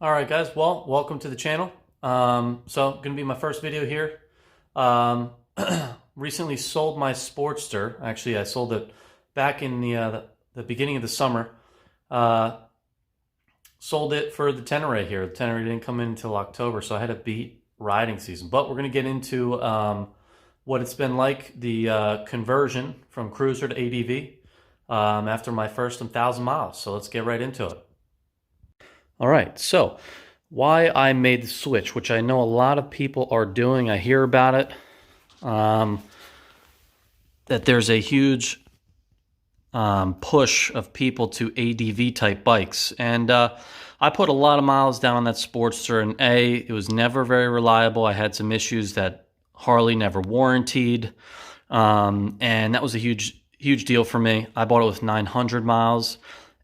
All right, guys. Well, welcome to the channel. So, going to be my first video here. Um, Recently sold my Sportster. Actually, I sold it back in the beginning of the summer. Uh, Sold it for the Tenere here. The Tenere didn't come in until October, so I had a beat riding season. But we're going to get into what it's been like, the conversion from cruiser to ADV after my first 1,000 miles. So let's get right into it. All right, so why I made the switch, which I know a lot of people are doing. I hear about it, that there's a huge push of people to ADV type bikes. And I put a lot of miles down on that Sportster, and it was never very reliable. I had some issues that Harley never warranted, and that was a huge deal for me. I bought it with 900 miles,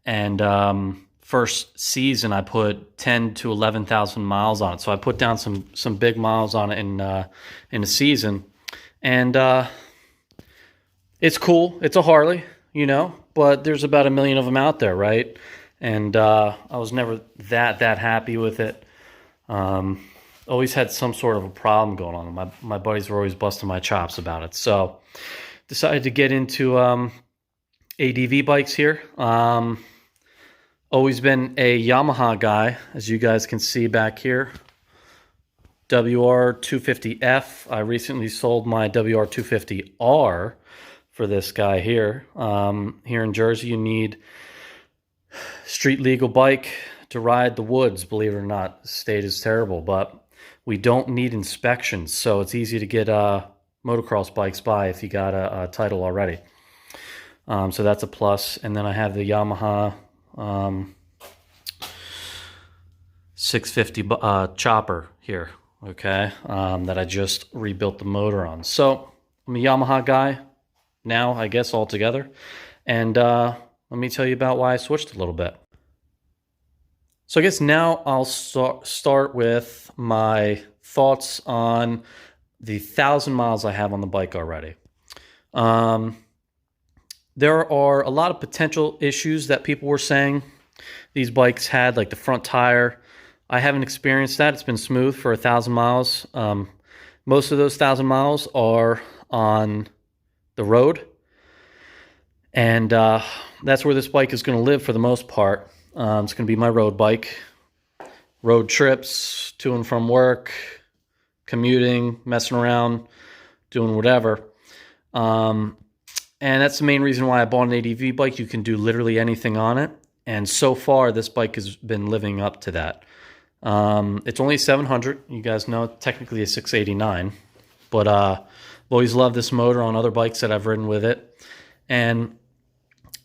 and first season I put 10 to 11,000 miles on it. So I put down some big miles on it in a season, and it's cool. It's a Harley, but there's about 1 million of them out there, right? And I was never that happy with it. Always had some sort of a problem going on. My buddies were always busting my chops about it. So decided to get into ADV bikes here. Always been a Yamaha guy, as you guys can see back here. WR250F. I recently sold my WR250R for this guy here. Here in Jersey, you need street legal bike to ride the woods. Believe it or not, the state is terrible, but we don't need inspections, so it's easy to get motocross bikes by if you got a title already. So that's a plus. And then I have the Yamaha 650 chopper here, okay, that I just rebuilt the motor on. So I'm a Yamaha guy now, I guess, altogether. And let me tell you about why I switched a little bit. So I guess now I'll start with my thoughts on the 1,000 miles I have on the bike already. There are a lot of potential issues that people were saying these bikes had, like the front tire. I haven't experienced that. It's been smooth for 1,000 miles. Most of those 1,000 miles are on the road, and that's where this bike is going to live for the most part. It's going to be my road bike. Road trips, to and from work, commuting, messing around, doing whatever. And that's the main reason why I bought an ADV bike. You can do literally anything on it. And so far, this bike has been living up to that. It's only 700. You guys know it's technically a 689. But I've always loved this motor on other bikes that I've ridden with it. And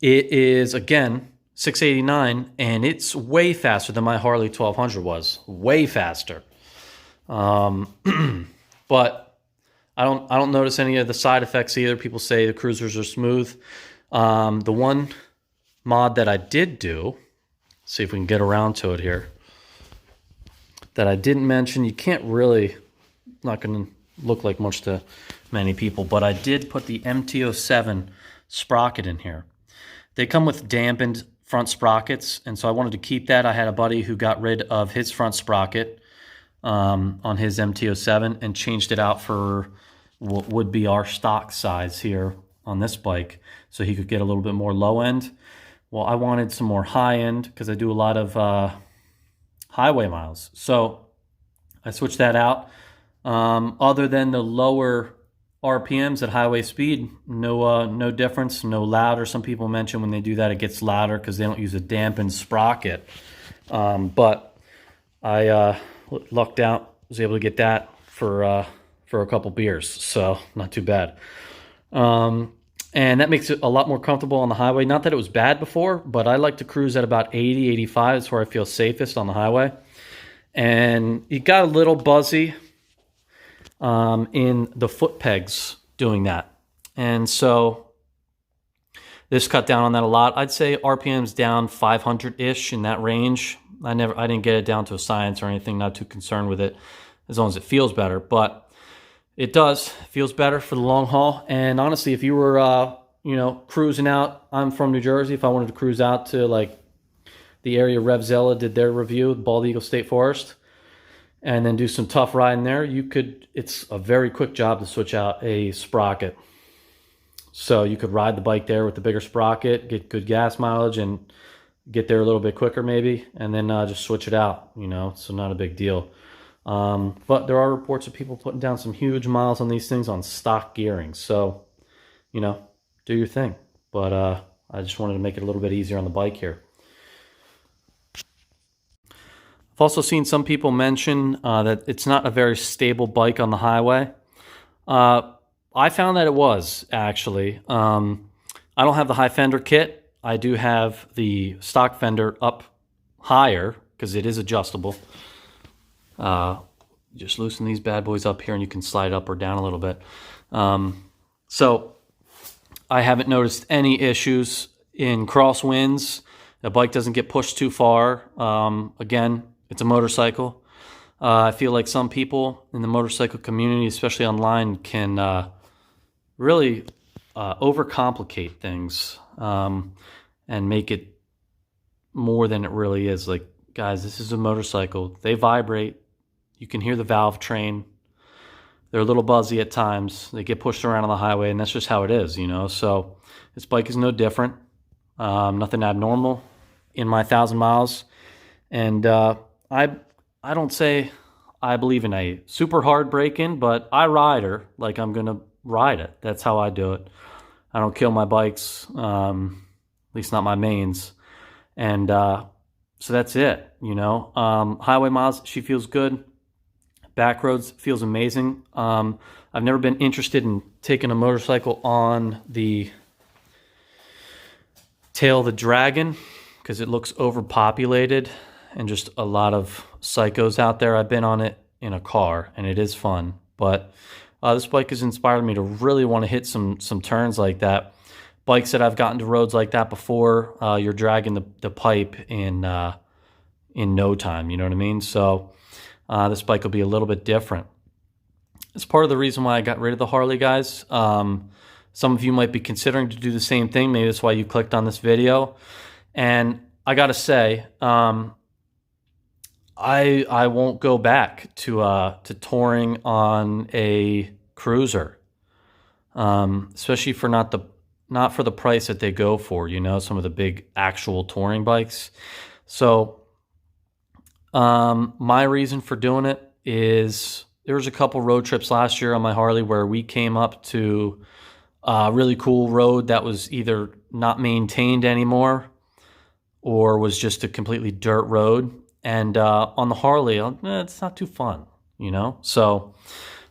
it is, again, 689, and it's way faster than my Harley 1200 was. Way faster. But I don't notice any of the side effects either. People say the cruisers are smooth. The one mod that I did do, see if we can get around to it here, that I didn't mention, you can't really, not going to look like much to many people, but I did put the MT07 sprocket in here. They come with dampened front sprockets, and so I wanted to keep that. I had a buddy who got rid of his front sprocket on his MT07 and changed it out for what would be our stock size here on this bike, so he could get a little bit more low end. Well, I wanted some more high end because I do a lot of highway miles, so I switched that out. Other than the lower RPMs at highway speed, no difference, no louder. Some people mention when they do that it gets louder because they don't use a dampened sprocket. But I lucked out, was able to get that for a couple beers, so not too bad. And that makes it a lot more comfortable on the highway. Not that it was bad before, but I like to cruise at about 80, 85. That's where I feel safest on the highway. And it got a little buzzy in the foot pegs doing that. And so this cut down on that a lot. I'd say RPM's down 500-ish, in that range. I didn't get it down to a science or anything, not too concerned with it, as long as it feels better. But it does. It feels better for the long haul. And honestly, if you were, cruising out, I'm from New Jersey. If I wanted to cruise out to like the area Revzilla did their review, Bald Eagle State Forest, and then do some tough riding there, it's a very quick job to switch out a sprocket. So you could ride the bike there with the bigger sprocket, get good gas mileage, and get there a little bit quicker maybe, and then just switch it out, you know, so not a big deal. But there are reports of people putting down some huge miles on these things on stock gearing. So, you know, do your thing. But I just wanted to make it a little bit easier on the bike here. I've also seen some people mention that it's not a very stable bike on the highway. I found that it was, actually. I don't have the high fender kit. I do have the stock fender up higher because it is adjustable. Just loosen these bad boys up here and you can slide up or down a little bit. So I haven't noticed any issues in crosswinds. The bike doesn't get pushed too far. Again, it's a motorcycle. I feel like some people in the motorcycle community, especially online, can really overcomplicate things and make it more than it really is. Like, guys, this is a motorcycle. They vibrate. You can hear the valve train. They're a little buzzy at times. They get pushed around on the highway, and that's just how it is, you know. So this bike is no different. Nothing abnormal in my 1,000 miles. And I don't say I believe in a super hard break-in, but I ride her like I'm going to ride it. That's how I do it. I don't kill my bikes, at least not my mains. And so that's it, you know. Highway miles, she feels good. Back roads feels amazing. I've never been interested in taking a motorcycle on the Tail of the Dragon because it looks overpopulated and just a lot of psychos out there. I've been on it in a car and it is fun, but this bike has inspired me to really want to hit some turns like that. Bikes that I've gotten to roads like that before, you're dragging the pipe in no time, you know what I mean? So this bike will be a little bit different. It's part of the reason why I got rid of the Harley, guys. Some of you might be considering to do the same thing. Maybe that's why you clicked on this video. And I gotta say, I won't go back to touring on a cruiser, especially for not for the price that they go for. You know, some of the big actual touring bikes. So my reason for doing it is there was a couple road trips last year on my Harley where we came up to a really cool road that was either not maintained anymore or was just a completely dirt road. And on the Harley, it's not too fun, you know? So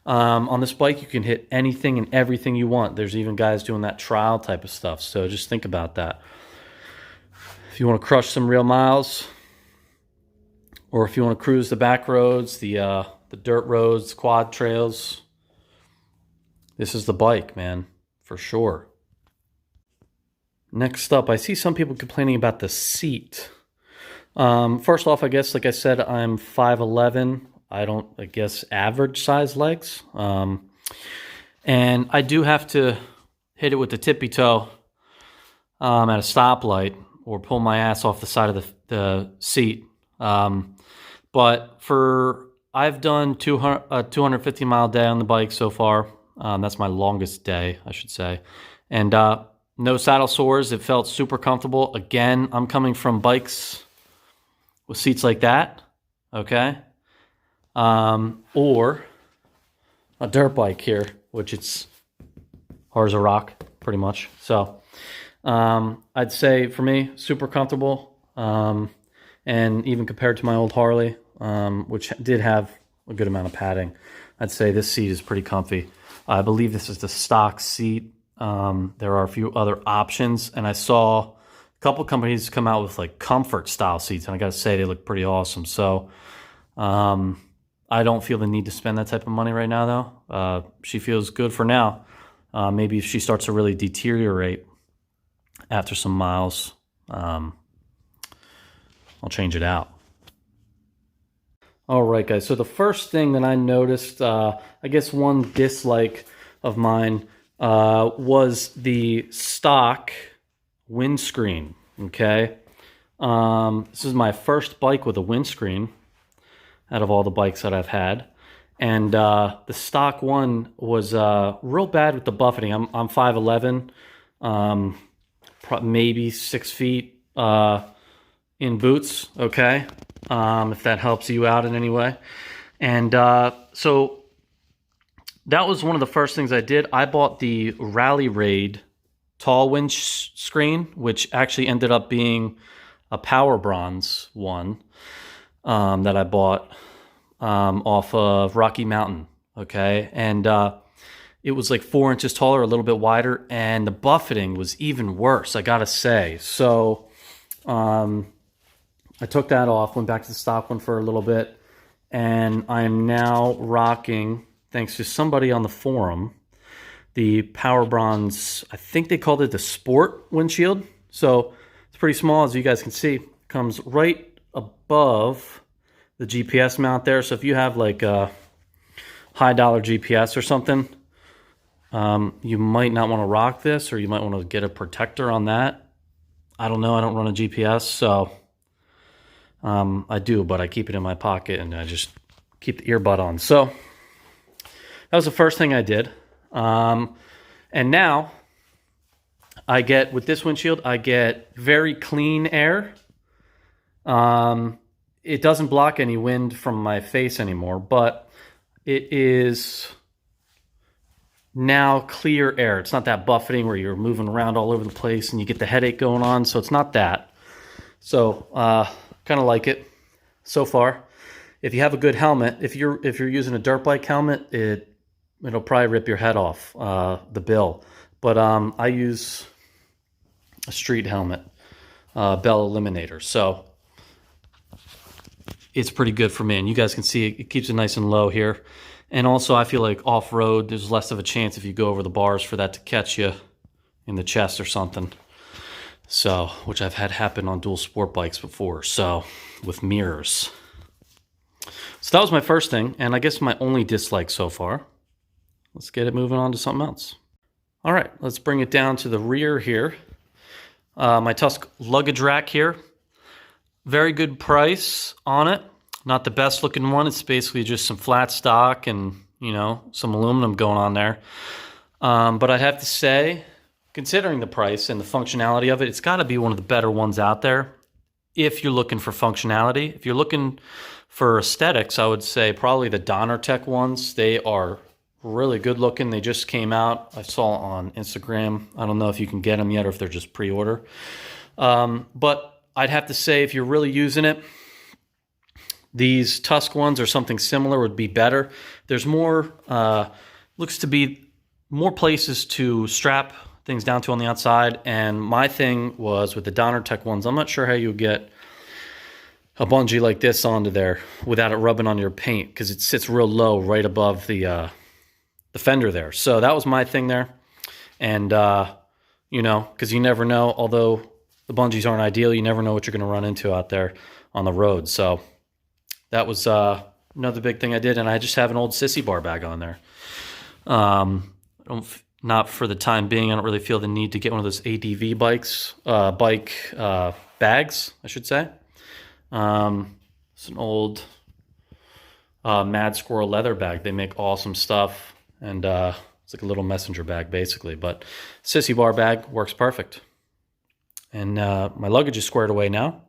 on this bike, you can hit anything and everything you want. There's even guys doing that trial type of stuff. So just think about that. If you want to crush some real miles, or if you want to cruise the back roads, the dirt roads, quad trails, this is the bike, man, for sure. Next up, I see some people complaining about the seat. First off, I guess, like I said, I'm 5'11". I guess, average size legs. And I do have to hit it with the tippy toe at a stoplight or pull my ass off the side of the seat. But I've done 250 mile day on the bike so far. That's my longest day, I should say. And no saddle sores. It felt super comfortable. Again, I'm coming from bikes with seats like that, okay? Or a dirt bike here, which it's hard as a rock, pretty much. So I'd say for me, super comfortable. And even compared to my old Harley, which did have a good amount of padding, I'd say this seat is pretty comfy. I believe this is the stock seat. There are a few other options, and I saw a couple companies come out with like comfort style seats, and I gotta say they look pretty awesome. So I don't feel the need to spend that type of money right now, though. She feels good for now. Maybe if she starts to really deteriorate after some miles, I'll change it out. All right, guys. So the first thing that I noticed, I guess one dislike of mine, was the stock windscreen. Okay. This is my first bike with a windscreen out of all the bikes that I've had. And the stock one was real bad with the buffeting. I'm 5'11", maybe 6 feet in boots, okay? If that helps you out in any way. And so that was one of the first things I did. I bought the Rally Raid tall windscreen, which actually ended up being a Power Bronze one that I bought off of Rocky Mountain, okay? And it was like 4 inches taller, a little bit wider, and the buffeting was even worse, I gotta say. So I took that off, went back to the stock one for a little bit, and I am now rocking, thanks to somebody on the forum, the Power Bronze, I think they called it the Sport windshield. So it's pretty small, as you guys can see. It comes right above the GPS mount there. So if you have like a high dollar GPS or something, you might not want to rock this, or you might want to get a protector on that. I don't know. I don't run a GPS, so I do, but I keep it in my pocket and I just keep the earbud on. So that was the first thing I did. And now I get, with this windshield, I get very clean air. It doesn't block any wind from my face anymore, but it is now clear air. It's not that buffeting where you're moving around all over the place and you get the headache going on. So it's not that. So, kind of like it so far. If you have a good helmet, if you're using a dirt bike helmet, it'll probably rip your head off, the bill. But I use a street helmet, Bell Eliminator. So it's pretty good for me. And you guys can see it keeps it nice and low here. And also I feel like off-road, there's less of a chance if you go over the bars for that to catch you in the chest or something. So, which I've had happen on dual sport bikes before. So, with mirrors. So that was my first thing, and I guess my only dislike so far. Let's get it moving on to something else. All right, let's bring it down to the rear here. My Tusk luggage rack here. Very good price on it. Not the best looking one. It's basically just some flat stock and, you know, some aluminum going on there. But I have to say, considering the price and the functionality of it, it's got to be one of the better ones out there if you're looking for functionality. If you're looking for aesthetics, I would say probably the Donner Tech ones. They are really good looking. They just came out. I saw on Instagram. I don't know if you can get them yet or if they're just pre-order. But I'd have to say, if you're really using it, these Tusk ones or something similar would be better. There's more, looks to be more places to strap things down to on the outside. And my thing was with the Donner Tech ones, I'm not sure how you get a bungee like this onto there without it rubbing on your paint, because it sits real low right above the fender there. So that was my thing there. And, you know, because you never know, although the bungees aren't ideal, you never know what you're going to run into out there on the road. So that was another big thing I did. And I just have an old sissy bar bag on there. Not for the time being. I don't really feel the need to get one of those ADV bikes, bags, I should say. It's an old Mad Squirrel leather bag. They make awesome stuff. And it's like a little messenger bag, basically. But sissy bar bag works perfect. And my luggage is squared away now.